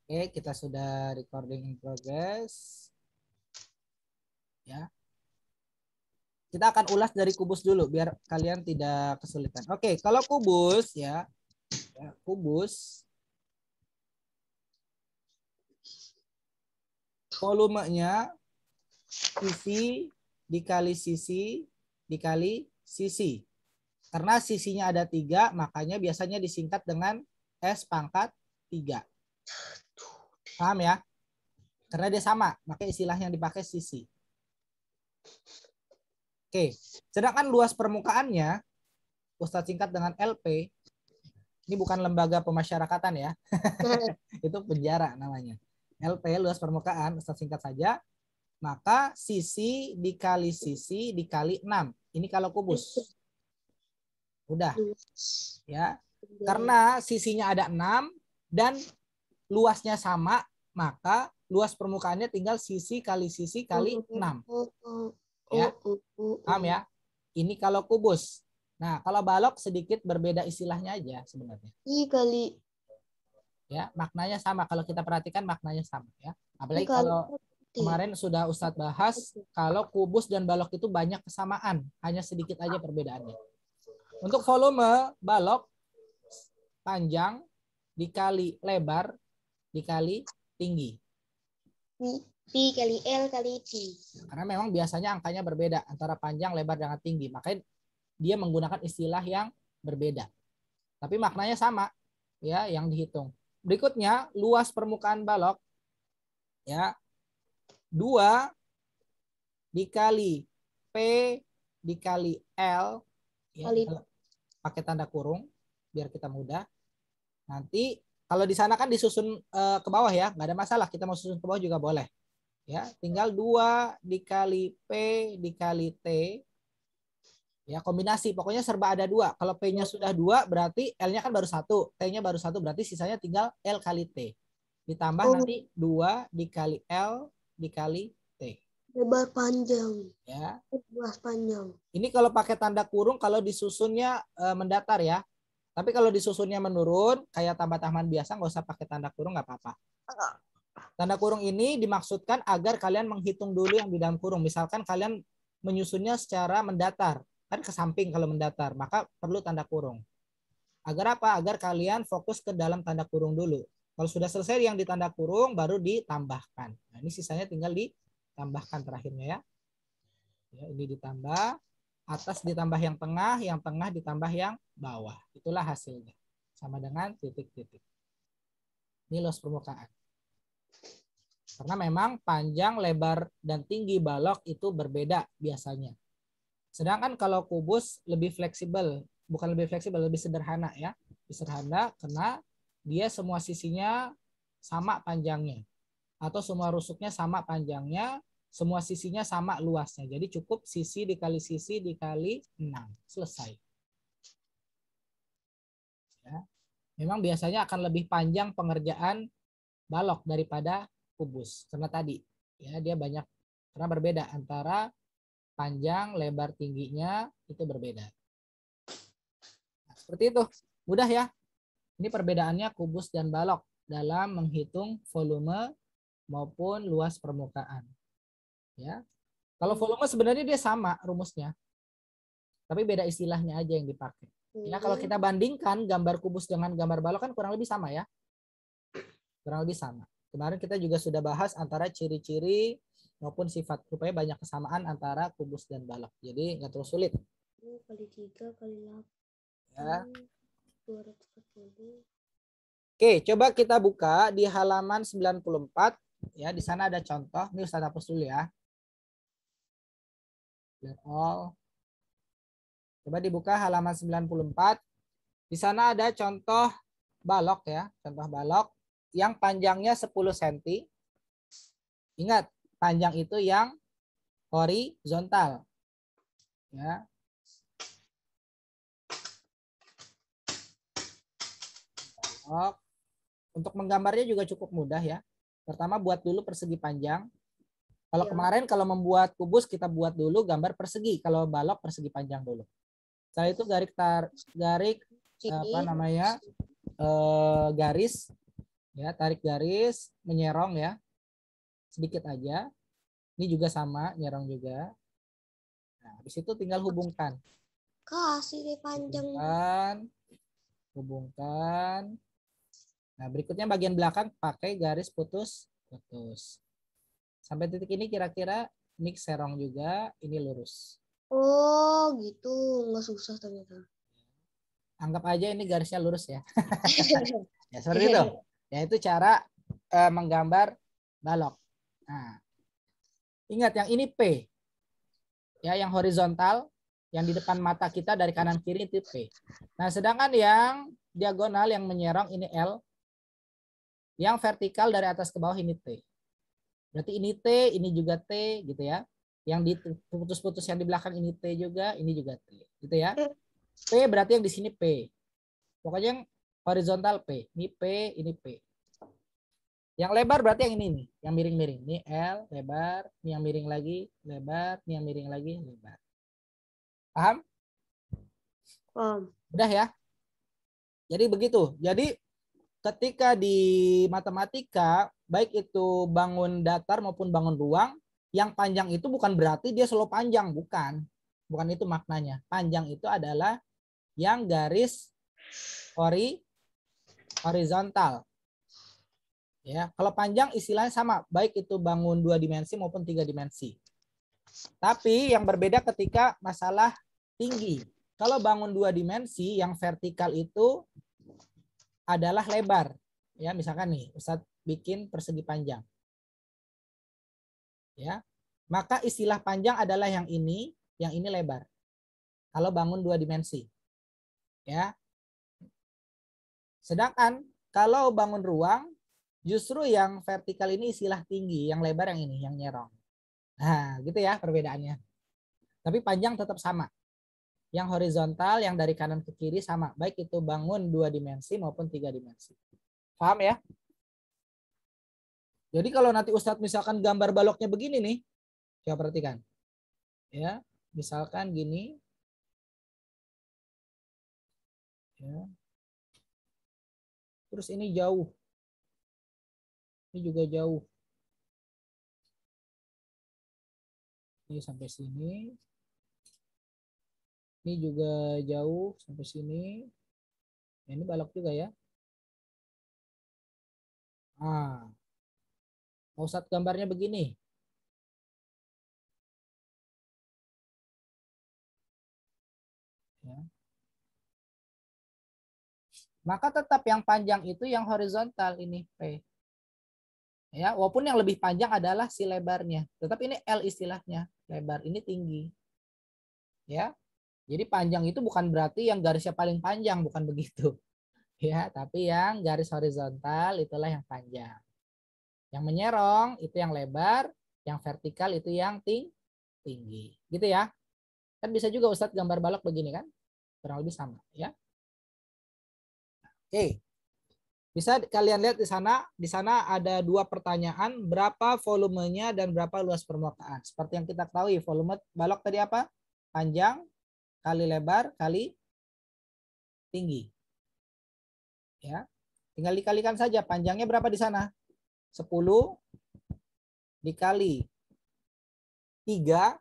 Oke, kita sudah recording in progress. Ya. Kita akan ulas dari kubus dulu biar kalian tidak kesulitan. Oke, kalau kubus ya, kubus volumenya sisi dikali sisi dikali sisi. Karena sisinya ada 3, makanya biasanya disingkat dengan S pangkat 3. Paham ya? Karena dia sama, maka istilah yang dipakai sisi. Oke, sedangkan luas permukaannya Ustadz singkat dengan LP. Ini bukan lembaga pemasyarakatan ya. Itu penjara namanya. LP luas permukaan, Ustadz singkat saja. Maka sisi dikali 6. Ini kalau kubus. Udah. Ya. Karena sisinya ada 6 dan luasnya sama, maka luas permukaannya tinggal sisi kali 6. Ya. Paham ya? Ini kalau kubus. Nah, kalau balok sedikit berbeda istilahnya aja sebenarnya. Kali. Ya, maknanya sama. Kalau kita perhatikan maknanya sama ya. Apalagi kalau kemarin sudah Ustadz bahas kalau kubus dan balok itu banyak kesamaan, hanya sedikit aja perbedaannya. Untuk volume balok panjang dikali lebar dikali tinggi. P kali L kali T. Karena memang biasanya angkanya berbeda antara panjang, lebar, dengan tinggi. Makanya dia menggunakan istilah yang berbeda. Tapi maknanya sama ya yang dihitung. Berikutnya luas permukaan balok ya 2 dikali P dikali L ya, pakai tanda kurung biar kita mudah. Nanti kalau di sana kan disusun ke bawah ya, nggak ada masalah. Kita mau susun ke bawah juga boleh. Ya, tinggal 2 dikali P dikali T. Ya, kombinasi. Pokoknya serba ada 2. Kalau P-nya sudah 2 berarti L-nya kan baru 1. T-nya baru 1 berarti sisanya tinggal L kali T. Ditambah nanti 2 dikali L dikali T. Lebar panjang. Ya. Luas panjang. Ini kalau pakai tanda kurung kalau disusunnya mendatar ya. Tapi kalau disusunnya menurun kayak tambah-tambahan biasa nggak usah pakai tanda kurung, nggak apa-apa. Tanda kurung ini dimaksudkan agar kalian menghitung dulu yang di dalam kurung. Misalkan kalian menyusunnya secara mendatar, kan ke samping kalau mendatar, maka perlu tanda kurung. Agar apa? Agar kalian fokus ke dalam tanda kurung dulu. Kalau sudah selesai yang di tanda kurung baru ditambahkan. Nah, ini sisanya tinggal ditambahkan terakhirnya ya. Ya, ini ditambah, atas ditambah yang tengah ditambah yang bawah. Itulah hasilnya. Sama dengan titik-titik. Ini luas permukaan. Karena memang panjang, lebar, dan tinggi balok itu berbeda biasanya. Sedangkan kalau kubus lebih fleksibel. Bukan lebih fleksibel, lebih sederhana ya. Lebih sederhana karena dia semua sisinya sama panjangnya. Atau semua rusuknya sama panjangnya, semua sisinya sama luasnya. Jadi cukup sisi dikali 6. Selesai. Ya. Memang biasanya akan lebih panjang pengerjaan balok daripada kubus. Karena tadi ya dia banyak, karena berbeda antara panjang, lebar, tingginya itu berbeda. Nah, seperti itu. Mudah ya. Ini perbedaannya kubus dan balok dalam menghitung volume maupun luas permukaan. Ya. Kalau volume sebenarnya dia sama rumusnya. Tapi beda istilahnya aja yang dipakai. Ya, kalau kita bandingkan gambar kubus dengan gambar balok kan kurang lebih sama ya. Kurang lebih sama. Kemarin kita juga sudah bahas antara ciri-ciri maupun sifat. Rupanya banyak kesamaan antara kubus dan balok. Jadi nggak terlalu sulit. Kali 3 kali 8. Ya. 240. Oke, coba kita buka di halaman 94. Ya, di sana ada contoh. Ini Ustaz hapus dulu ya. All. Coba dibuka halaman 94. Di sana ada contoh balok ya, contoh balok yang panjangnya 10 cm. Ingat, panjang itu yang horizontal. Ya. Balok. Untuk menggambarnya juga cukup mudah ya. Pertama buat dulu persegi panjang. Kalau kemarin kalau membuat kubus kita buat dulu gambar persegi, kalau balok persegi panjang dulu. Setelah itu garis garis Ya, tarik garis, menyerong ya. Sedikit aja. Ini juga sama, nyerong juga. Nah, habis itu tinggal hubungkan. Kasih deh panjang. Hubungkan. Nah, berikutnya bagian belakang pakai garis putus. Sampai titik ini kira-kira ini serong juga, ini lurus. Oh gitu, nggak susah ternyata. Anggap aja ini garisnya lurus ya. Ya seperti itu. Ya itu cara menggambar balok. Nah, ingat yang ini P. Ya, yang horizontal yang di depan mata kita dari kanan kiri itu P. Nah, sedangkan yang diagonal yang menyerong ini L. Yang vertikal dari atas ke bawah ini T. Berarti ini T, ini juga T gitu ya. Yang di putus-putus yang di belakang ini T juga, ini juga T. Gitu ya. P berarti yang di sini P. Pokoknya yang horizontal P. Ini P, ini P. Yang lebar berarti yang ini nih, yang miring-miring. Ini L, lebar. Ini yang miring lagi, lebar. Ini yang miring lagi, lebar. Paham? Udah ya. Jadi begitu. Jadi ketika di matematika, baik itu bangun datar maupun bangun ruang, yang panjang itu bukan berarti dia selalu panjang, bukan. Bukan itu maknanya. Panjang itu adalah yang garis horizontal. Ya, kalau panjang istilahnya sama, baik itu bangun 2 dimensi maupun 3 dimensi. Tapi yang berbeda ketika masalah tinggi. Kalau bangun 2 dimensi, yang vertikal itu adalah lebar. Ya, misalkan nih, Ustadz bikin persegi panjang. Ya. Maka istilah panjang adalah yang ini lebar. Kalau bangun 2 dimensi. Ya. Sedangkan kalau bangun ruang, justru yang vertikal ini istilah tinggi, yang lebar yang ini, yang nyerong. Nah, gitu ya perbedaannya. Tapi panjang tetap sama. Yang horizontal, yang dari kanan ke kiri sama. Baik itu bangun 2 dimensi maupun 3 dimensi. Paham ya? Jadi kalau nanti Ustadz misalkan gambar baloknya begini nih, coba perhatikan. Ya, misalkan gini. Ya. Terus ini jauh. Ini juga jauh. Ini sampai sini. Ini juga jauh sampai sini. Nah, ini balok juga ya. Nah, Ustadz gambarnya begini. Ya. Maka tetap yang panjang itu yang horizontal ini P. Ya, walaupun yang lebih panjang adalah si lebarnya. Tetap ini L istilahnya, lebar ini tinggi. Ya. Jadi panjang itu bukan berarti yang garisnya paling panjang, bukan begitu. Ya, tapi yang garis horizontal itulah yang panjang. Yang menyerong itu yang lebar, yang vertikal itu yang tinggi. Gitu ya. Kan bisa juga Ustadz gambar balok begini kan? Kurang lebih sama, ya. Oke. Bisa kalian lihat di sana. Di sana ada 2 pertanyaan, berapa volumenya dan berapa luas permukaan. Seperti yang kita ketahui, volume balok tadi apa? Panjang kali lebar kali tinggi. Ya. Tinggal dikalikan saja, panjangnya berapa di sana? 10 dikali 3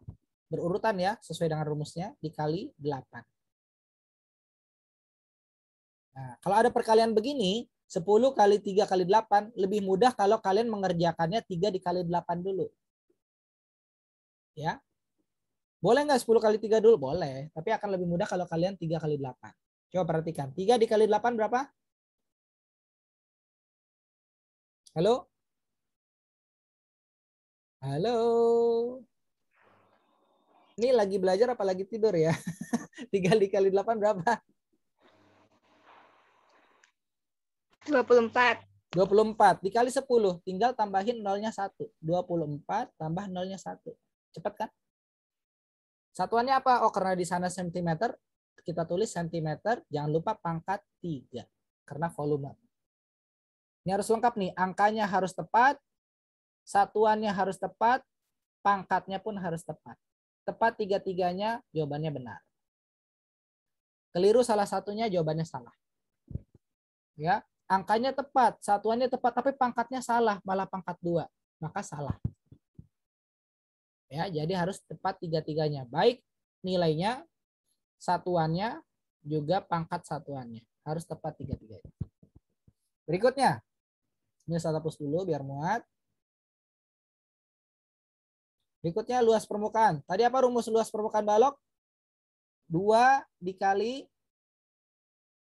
berurutan ya, sesuai dengan rumusnya, dikali 8. Nah, kalau ada perkalian begini, 10 kali 3 kali 8, lebih mudah kalau kalian mengerjakannya 3 dikali 8 dulu. Ya. Boleh nggak 10 kali 3 dulu? Boleh. Tapi akan lebih mudah kalau kalian 3 kali 8. Coba perhatikan. 3 dikali 8 berapa? Halo? Halo? Ini lagi belajar apa lagi tidur ya? 3 dikali 8 berapa? 24. 24 dikali 10. Tinggal tambahin nolnya 1. 24 tambah nolnya 1. Cepat kan? Satuannya apa? Oh, karena di sana sentimeter, kita tulis sentimeter. Jangan lupa pangkat 3. Karena volume. Ini harus lengkap nih. Angkanya harus tepat. Satuannya harus tepat. Pangkatnya pun harus tepat. Tepat 3-3-nya, jawabannya benar. Keliru salah satunya, jawabannya salah. Ya, angkanya tepat, satuannya tepat, tapi pangkatnya salah, malah pangkat 2, maka salah. Ya, jadi harus tepat tiga-tiganya, baik nilainya, satuannya, juga pangkat satuannya. Harus tepat tiga-tiganya. Berikutnya, ini saya hapus dulu biar muat. Berikutnya luas permukaan. Tadi apa rumus luas permukaan balok? 2 dikali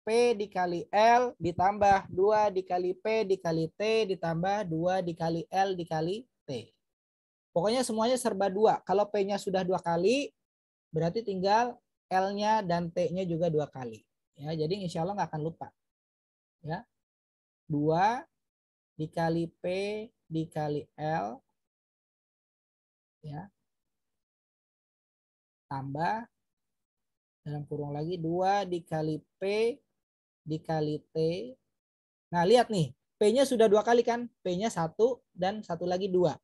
P dikali L ditambah 2 dikali P dikali T ditambah 2 dikali L dikali T. Pokoknya semuanya serba 2. Kalau P-nya sudah 2 kali, berarti tinggal L-nya dan T-nya juga 2 kali. Ya, jadi insya Allah nggak akan lupa. Ya, 2 dikali P dikali L, ya, tambah dalam kurung lagi 2 dikali P dikali T. Nah, lihat nih, P-nya sudah 2 kali kan? P-nya 1 dan satu lagi 2.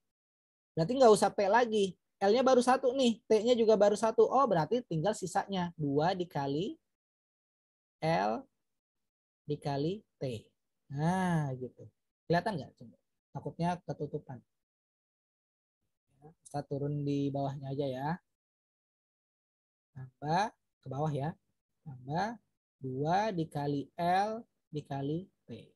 Berarti nggak usah P lagi. L-nya baru 1 nih, T-nya juga baru 1. Oh, berarti tinggal sisanya 2 dikali L dikali T. Nah, gitu. Kelihatan nggak? Coba. Takutnya ketutupan. Kita turun di bawahnya aja ya. Tambah ke bawah ya. Tambah 2 dikali L dikali T.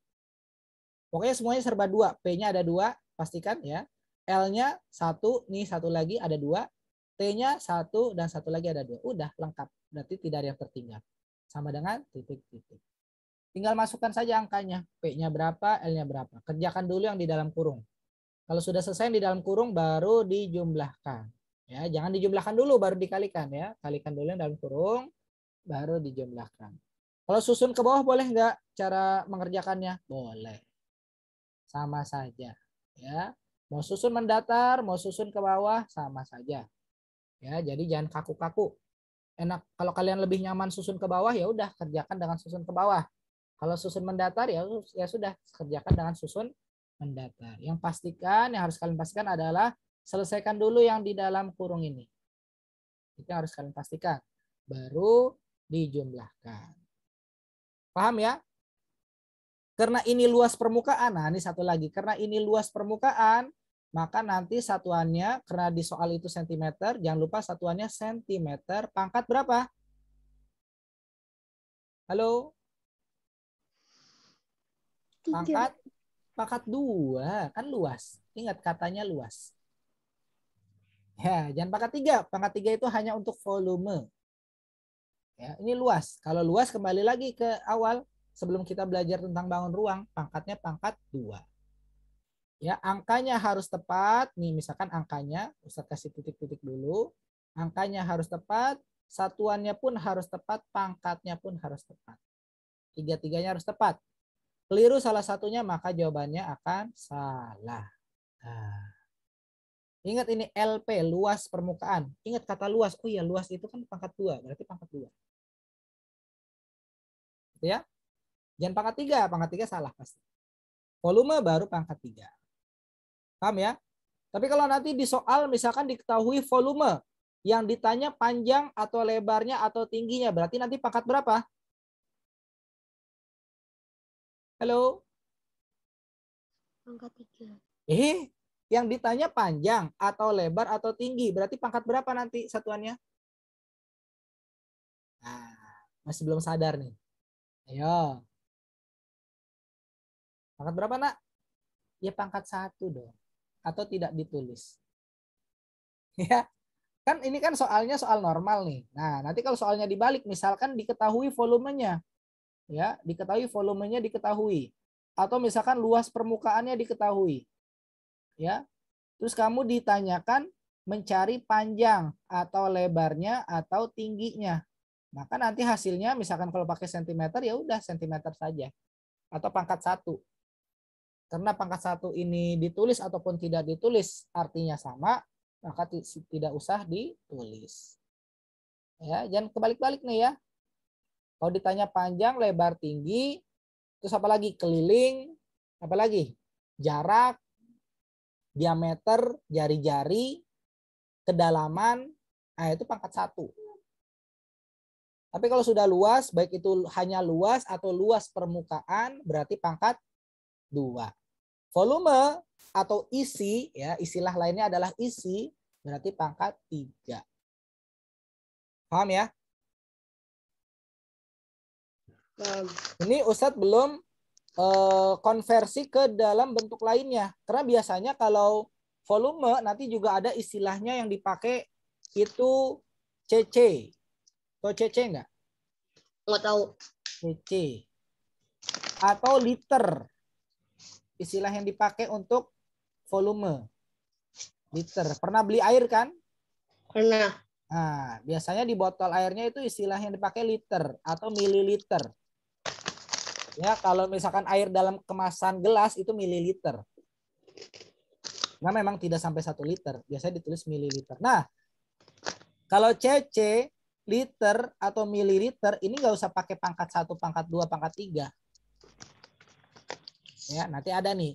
Pokoknya semuanya serba 2. P-nya ada 2, pastikan ya. L-nya 1, nih satu lagi ada 2. T-nya 1 dan satu lagi ada 2. Udah lengkap. Berarti tidak ada yang tertinggal. Sama dengan titik-titik. Tinggal masukkan saja angkanya. P-nya berapa, L-nya berapa. Kerjakan dulu yang di dalam kurung. Kalau sudah selesai di dalam kurung baru dijumlahkan. Ya, jangan dijumlahkan dulu baru dikalikan ya. Kalikan dulu yang dalam kurung baru dijumlahkan. Kalau susun ke bawah boleh nggak cara mengerjakannya? Boleh. Sama saja ya. Mau susun mendatar, mau susun ke bawah sama saja. Ya, jadi jangan kaku-kaku. Enak kalau kalian lebih nyaman susun ke bawah ya udah kerjakan dengan susun ke bawah. Kalau susun mendatar ya sudah kerjakan dengan susun mendatar. Yang harus kalian pastikan adalah selesaikan dulu yang di dalam kurung ini. Itu harus kalian pastikan. Baru dijumlahkan. Paham ya? Karena ini luas permukaan, nah ini satu lagi. Karena ini luas permukaan, maka nanti satuannya, karena di soal itu sentimeter, jangan lupa satuannya sentimeter. Pangkat berapa? Halo? Pangkat 2, kan luas. Ingat katanya luas. Ya, jangan pangkat 3. Pangkat 3 itu hanya untuk volume. Ya, ini luas. Kalau luas kembali lagi ke awal sebelum kita belajar tentang bangun ruang, pangkatnya pangkat 2. Ya, angkanya harus tepat. Nih, misalkan angkanya, Ustaz kasih titik-titik dulu. Angkanya harus tepat, satuannya pun harus tepat, pangkatnya pun harus tepat. Tiga-tiganya harus tepat. Keliru salah satunya, maka jawabannya akan salah. Nah, ingat ini LP, luas permukaan. Ingat kata luas. Oh iya, luas itu kan pangkat 2, berarti pangkat 2. Gitu ya. Jangan pangkat 3, pangkat 3 salah pasti. Volume baru pangkat 3. Paham ya? Tapi kalau nanti di soal misalkan diketahui volume, yang ditanya panjang atau lebarnya atau tingginya, berarti nanti pangkat berapa? Halo? Pangkat 3. Yang ditanya panjang atau lebar atau tinggi, berarti pangkat berapa nanti satuannya? Nah, masih belum sadar nih. Ayo. Pangkat berapa, Nak? Ya pangkat 1 dong. Atau tidak ditulis. Ya. Kan ini kan soalnya soal normal nih. Nah, nanti kalau soalnya dibalik, misalkan diketahui volumenya. Ya, diketahui volumenya diketahui. Atau misalkan luas permukaannya diketahui. Ya. Terus kamu ditanyakan mencari panjang atau lebarnya atau tingginya. Maka nanti hasilnya misalkan kalau pakai sentimeter ya udah sentimeter saja. Atau pangkat 1. Karena pangkat 1 ini ditulis ataupun tidak ditulis artinya sama, maka tidak usah ditulis. Ya, jangan kebalik-balik nih ya. Kalau ditanya panjang, lebar, tinggi, terus apa lagi? Keliling, apa lagi? Jarak, diameter, jari-jari, kedalaman, nah itu pangkat 1. Tapi kalau sudah luas, baik itu hanya luas atau luas permukaan, berarti pangkat 2. Volume atau isi, ya istilah lainnya adalah isi, berarti pangkat 3. Paham ya? Ini Ustadz belum konversi ke dalam bentuk lainnya. Karena biasanya kalau volume nanti juga ada istilahnya yang dipakai itu cc. Tahu cc enggak? Nggak tahu. cc. Atau liter. Istilah yang dipakai untuk volume. Liter. Pernah beli air kan? Pernah. Nah, biasanya di botol airnya itu istilah yang dipakai liter atau mililiter. Ya, kalau misalkan air dalam kemasan gelas itu mililiter. Nah, memang tidak sampai 1 liter. Biasanya ditulis mililiter. Nah, kalau cc, liter atau mililiter, ini nggak usah pakai pangkat 1, pangkat 2, pangkat 3. Ya, nanti ada nih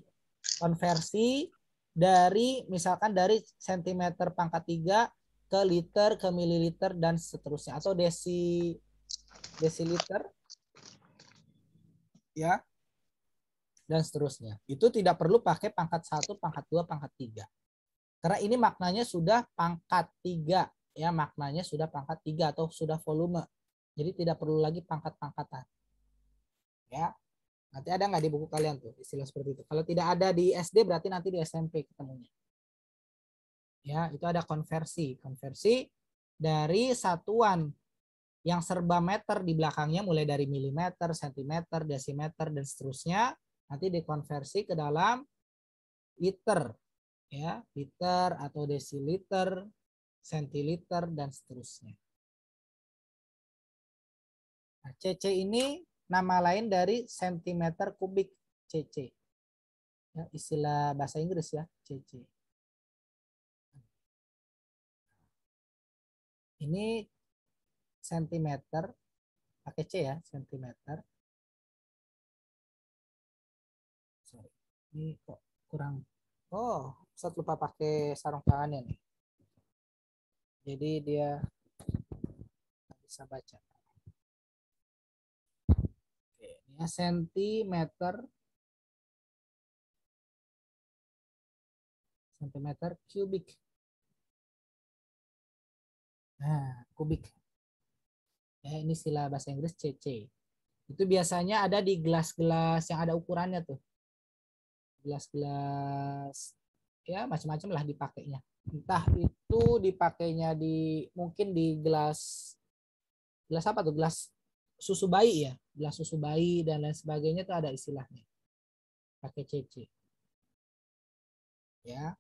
konversi dari misalkan dari sentimeter pangkat 3 ke liter, ke mililiter, dan seterusnya. Atau desiliter. Ya, dan seterusnya. Itu tidak perlu pakai pangkat 1, pangkat 2, pangkat 3. Karena ini maknanya sudah pangkat 3. Ya, maknanya sudah pangkat 3 atau sudah volume. Jadi tidak perlu lagi pangkat-pangkatan. Ya, nanti ada nggak di buku kalian tuh istilah seperti itu? Kalau tidak ada di SD berarti nanti di SMP ketemunya. Ya, itu ada konversi. Konversi dari satuan yang serba meter di belakangnya mulai dari milimeter, sentimeter, desimeter, dan seterusnya nanti dikonversi ke dalam liter, ya liter atau desiliter, sentiliter, dan seterusnya. Nah, cc ini nama lain dari sentimeter kubik cc, ya, istilah bahasa Inggris ya cc. Ini sentimeter pakai c ya, sentimeter. Sorry, ini kok kurang. Oh, saya lupa pakai sarung tangannya nih. Jadi dia bisa baca. Oke, ini ya, sentimeter kubik. Nah, kubik. Ya, ini istilah bahasa Inggris cc. Itu biasanya ada di gelas-gelas yang ada ukurannya tuh. Gelas-gelas ya macam-macam lah dipakainya. Entah itu dipakainya di mungkin di gelas apa tuh? Gelas susu bayi ya. Gelas susu bayi dan lain sebagainya tuh ada istilahnya. Pakai cc. Ya.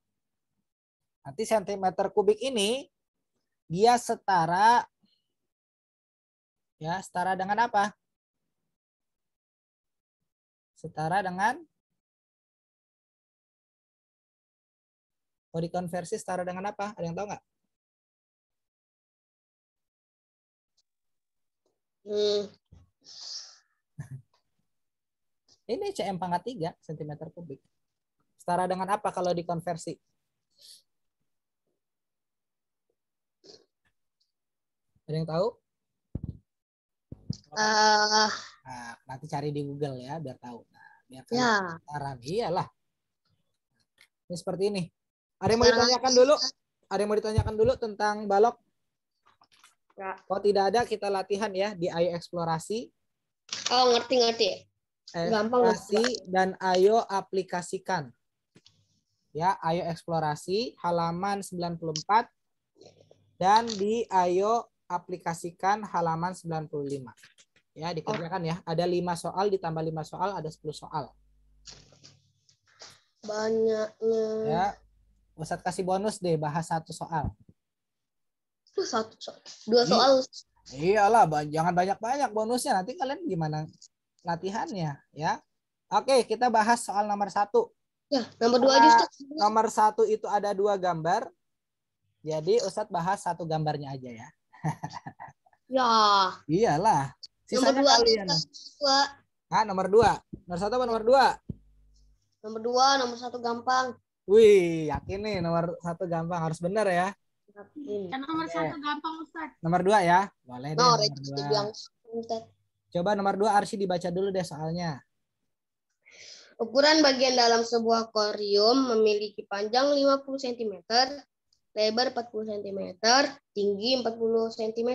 Nanti sentimeter kubik ini dia setara ya, setara dengan apa? Setara dengan kalau dikonversi setara dengan apa? Ada yang tahu nggak? Ini cm pangkat 3 cm kubik. Setara dengan apa kalau dikonversi? Ada yang tahu? Nah, nanti cari di Google ya biar tahu. Nah, biar kalian iyalah. Ini seperti ini. Ada yang mau ditanyakan dulu? Ada yang mau ditanyakan dulu tentang balok? Ya. Kalau tidak ada kita latihan ya di Ayo Eksplorasi. Oh, ngerti. Gampang. Eksplorasi dan Ayo Aplikasikan. Ya, Ayo Eksplorasi halaman 94 dan di Ayo Aplikasikan halaman 95. Ya, dikerjakan ya. Ada 5 soal ditambah 5 soal ada 10 soal. Banyaknya. Ya. Ustadz kasih bonus deh bahas 1 soal. 1 soal. 2 soal. Iyalah, jangan banyak-banyak bonusnya. Nanti kalian gimana latihannya ya. Oke, kita bahas soal nomor 1. Ya, nomor 2 aja Ustaz. Nomor 1 itu ada 2 gambar. Jadi Ustadz bahas 1 gambarnya aja ya. Ya. Iyalah. Sisanya nomor 2 kalian. Nomor 2. Nomor 1 apa nomor 2? Nomor 2, nomor 1 gampang. Wih, yakin nih nomor 1 gampang, harus benar ya. Ini. Yang nomor Oke. 1 gampang Ustaz. Nomor 2 ya. Boleh deh Oh, nomor 2. bilang Ustaz. Coba nomor 2 Arsy dibaca dulu deh soalnya. Ukuran bagian dalam sebuah akuarium memiliki panjang 50 cm, lebar 40 cm, tinggi 40 cm.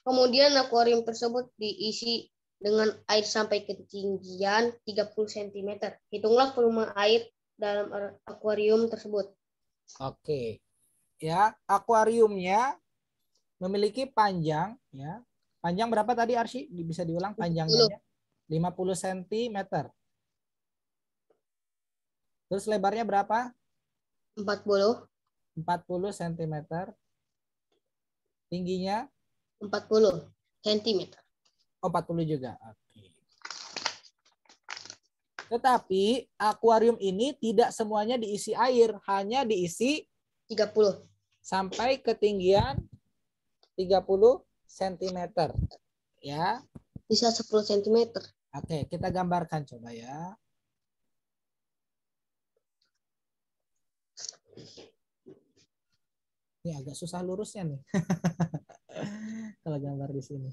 Kemudian akuarium tersebut diisi dengan air sampai ketinggian 30 cm. Hitunglah volume air dalam akuarium tersebut. Oke. Ya, akuariumnya memiliki panjang ya. Panjang berapa tadi Arsy? Bisa diulang panjangnya? 50 cm. Terus lebarnya berapa? 40, 40 cm. Tingginya? 40 cm. Oh, 40 juga. Oke. Tetapi akuarium ini tidak semuanya diisi air, hanya diisi 30. sampai ketinggian 30 cm. Ya. Bisa 10 cm. Oke, kita gambarkan coba ya. Ini agak susah lurusnya nih. Kalau gambar di sini.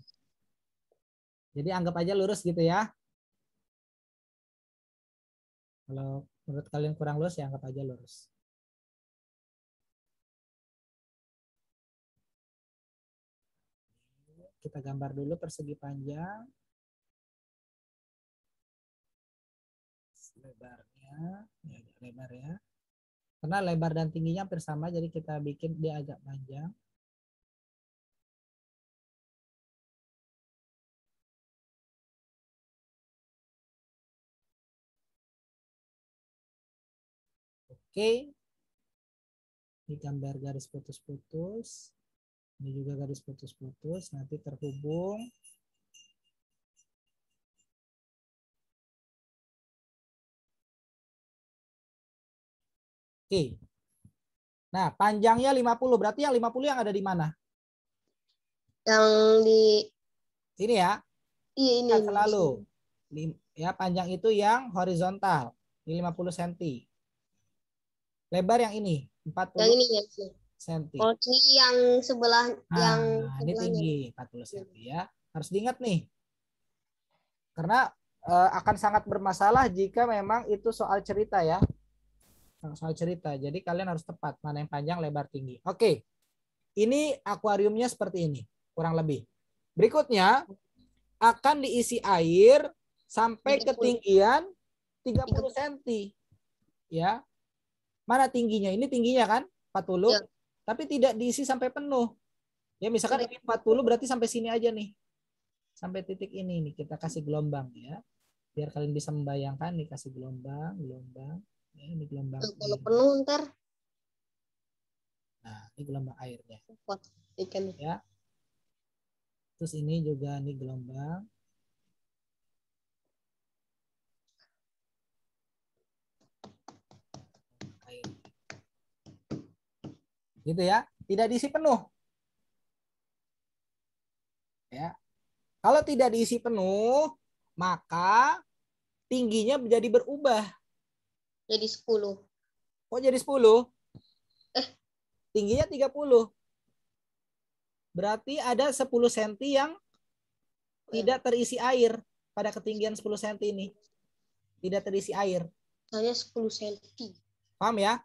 Jadi anggap aja lurus gitu ya. Kalau menurut kalian kurang lurus ya anggap aja lurus. Kita gambar dulu persegi panjang. Lebarnya, ya agak lebar ya. Karena lebar dan tingginya hampir sama, jadi kita bikin dia agak panjang. Oke. Ini gambar garis putus-putus. Ini juga garis putus-putus, nanti terhubung. Oke. Nah, panjangnya 50. Berarti yang 50 yang ada di mana? Yang di Ini ya. iya ini. Lihat selalu. Ya, panjang itu yang horizontal. Ini 50 cm. Lebar yang ini 40 Yang ini ya. cm. Oh, ini yang sebelah yang Nah, ini sebelahnya. tinggi 40 cm ya. Harus diingat nih. Karena akan sangat bermasalah jika memang itu soal cerita ya. Soal cerita. Jadi kalian harus tepat mana yang panjang, lebar, tinggi. Oke. Ini akuariumnya seperti ini, kurang lebih. Berikutnya akan diisi air sampai 30. ketinggian 30 cm. Ya. Mana tingginya? Ini tingginya kan 40, Ya. tapi tidak diisi sampai penuh. Ya, misalkan ini 40 berarti sampai sini aja nih. Sampai titik ini nih kita kasih gelombang ya. Biar kalian bisa membayangkan nih, kasih gelombang, gelombang. Ya, ini gelombang Kalau air. penuh ntar Nah, ini gelombang airnya. kuat ikan. Ya. Terus ini juga nih gelombang. Air. Gitu ya. Tidak diisi penuh. Ya. Kalau tidak diisi penuh, maka tingginya menjadi berubah. Jadi 10. Kok jadi 10? Tingginya 30. Berarti ada 10 cm yang tidak terisi air pada ketinggian 10 cm ini. Tidak terisi air. Misalnya 10 cm. Paham ya?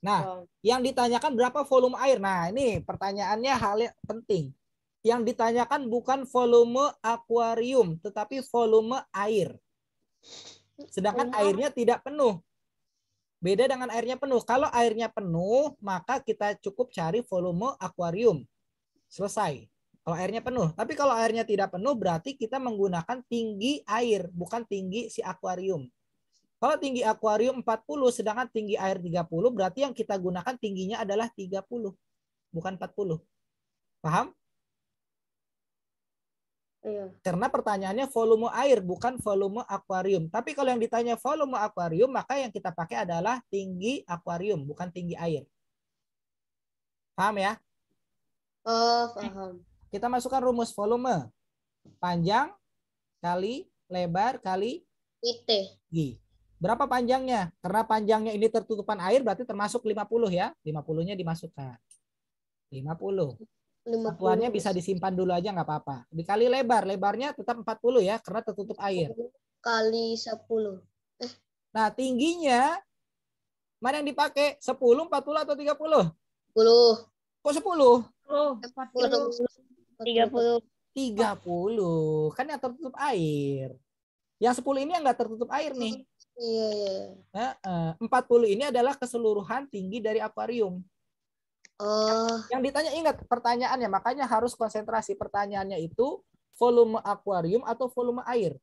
Nah, yang ditanyakan berapa volume air? Nah, ini pertanyaannya hal yang penting. Yang ditanyakan bukan volume akuarium, tetapi volume air. Sedangkan airnya tidak penuh. Beda dengan airnya penuh. Kalau airnya penuh, maka kita cukup cari volume akuarium. Selesai. Kalau airnya penuh. Tapi kalau airnya tidak penuh, berarti kita menggunakan tinggi air, bukan tinggi si akuarium. Kalau tinggi akuarium 40, sedangkan tinggi air 30, berarti yang kita gunakan tingginya adalah 30, bukan 40. Paham? Iya. Karena pertanyaannya volume air, bukan volume akuarium. Tapi kalau yang ditanya volume akuarium, maka yang kita pakai adalah tinggi akuarium, bukan tinggi air. Paham ya? Oh, paham. Kita masukkan rumus volume. Panjang kali lebar kali IT. tinggi. Berapa panjangnya? Karena panjangnya ini tertutupan air berarti termasuk 50 ya. 50-nya dimasukkan. 50. 50. Satuannya bisa disimpan dulu aja nggak apa-apa. Dikali lebar, lebarnya tetap 40 ya karena tertutup air. Kali 10. Nah, tingginya mana yang dipakai? 10, 40 atau 30? 10. Kok 10? 40. 30. 30. Kan yang tertutup air. Yang 10 ini yang nggak tertutup air nih. Iya, iya. Nah, 40 ini adalah keseluruhan tinggi dari akuarium. Oh, Yang ditanya, ingat pertanyaannya, makanya harus konsentrasi. Pertanyaannya itu volume akuarium atau volume air.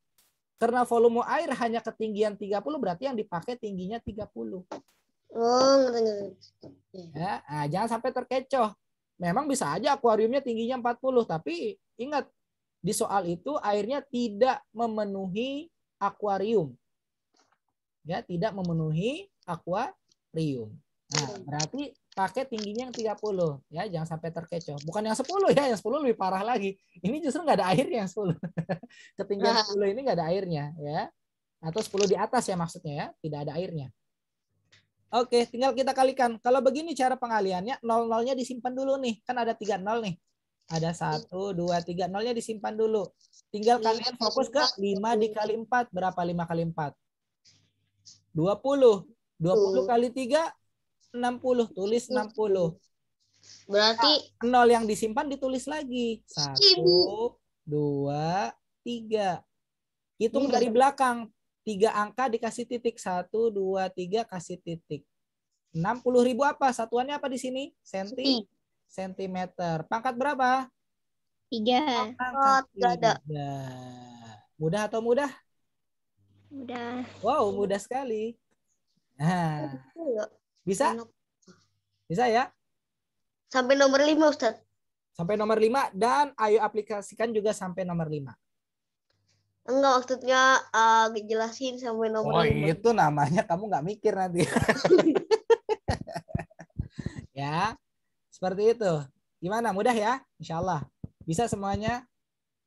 Karena volume air hanya ketinggian 30, berarti yang dipakai tingginya 30. oh, ngerti. Ya, nah, jangan sampai terkecoh. Memang bisa aja akuariumnya tingginya 40, tapi ingat di soal itu airnya tidak memenuhi akuarium. Ya, tidak memenuhi akuarium. Nah, berarti pakai tingginya yang 30 ya, jangan sampai terkecoh. Bukan yang 10 ya, yang 10 lebih parah lagi. Ini justru nggak ada airnya yang 10. Ketinggian 10 ini nggak ada airnya ya. Atau 10 di atas ya maksudnya ya, tidak ada airnya. Oke, tinggal kita kalikan. Kalau begini cara pengaliannya, nol-nolnya disimpan dulu nih. Kan ada 3 nol nih. Ada 1, 2, 3. Nolnya disimpan dulu. Tinggal kalian fokus ke 5 dikali 4. Berapa 5 kali 4? 20. 20 kali 3, 60. Tulis 60. Berarti Nol yang disimpan ditulis lagi. 1, 2, 3. Hitung dari belakang. 3 angka dikasih titik. 1, 2, 3 kasih titik. 60.000 apa? Satuannya apa di sini? Sentimeter. Pangkat berapa? 3. Pangkat 3. Mudah atau mudah? Udah. Wow, mudah sekali. Nah, bisa? Bisa ya? Sampai nomor 5, Ustaz. Sampai nomor 5 dan ayo aplikasikan juga sampai nomor 5. Enggak, maksudnya jelasin sampai nomor 5. Itu namanya kamu nggak mikir nanti. Ya, seperti itu. Gimana? Mudah ya? Insya Allah. Bisa semuanya?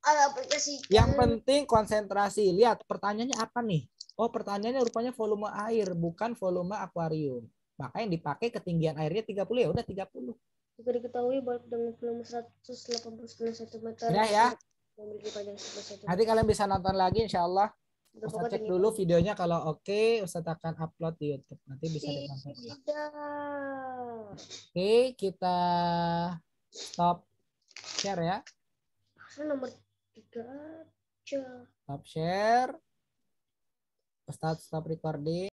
Aplikasi. Yang penting konsentrasi. Lihat pertanyaannya apa nih? Oh, pertanyaannya rupanya volume air, bukan volume akuarium. Maka yang dipakai ketinggian airnya 30, ya udah 30. Juga diketahui bahwa dengan volume 189 cm Udah ya? memiliki panjang 11 cm. Nanti kalian bisa nonton lagi insya Allah. Ustaz cek dulu videonya, kalau oke Ustaz akan upload di YouTube. Nanti bisa ditonton. Oke, kita stop share ya. Nomor 3 aja. Stop share. Ustaz stop recording.